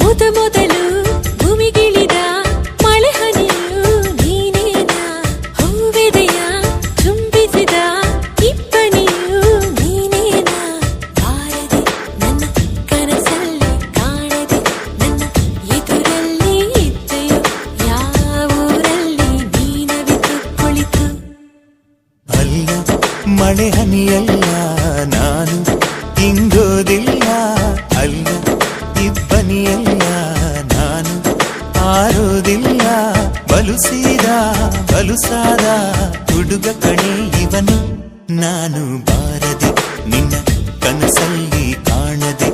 ಮೊದಲು ಭೂಮಿಗಿಳಿದ ಮಳೆ ಹನಿಯು ನೀನೇನಾ, ಹೂವೆದೆಯ ಚುಂಬಿಸಿದ ಇಬ್ಬನಿಯು ನೀನೇನಾ, ಬಾರದೆ ನನ್ನ ಕನಸಲ್ಲಿ ಕಾಣದೆ ನನ್ನ ಎದುರಲ್ಲಿ ಇದ್ದೆಯೋ, ಯಾವೂರಲ್ಲಿ ನೀನವಿತು ಕುಳಿತು. ಅಲ್ಲ ಮಳೆ ಹನಿಯಲ್ಲ ನಾನು ಹಿಂಗೋದಿಲ್ಲ, ಅಲ್ಲ ಇಬ್ಬನಿಯಲ್ಲ ನಾನು ಆರೋದಿಲ್ಲ, ಬಲುಸಾದ ಹುಡುಗ ಕಣೆ ಇವನು, ನಾನು ಬಾರದೆ ನಿನ್ನ ಕನಸಲ್ಲಿ ಕಾಣದೆ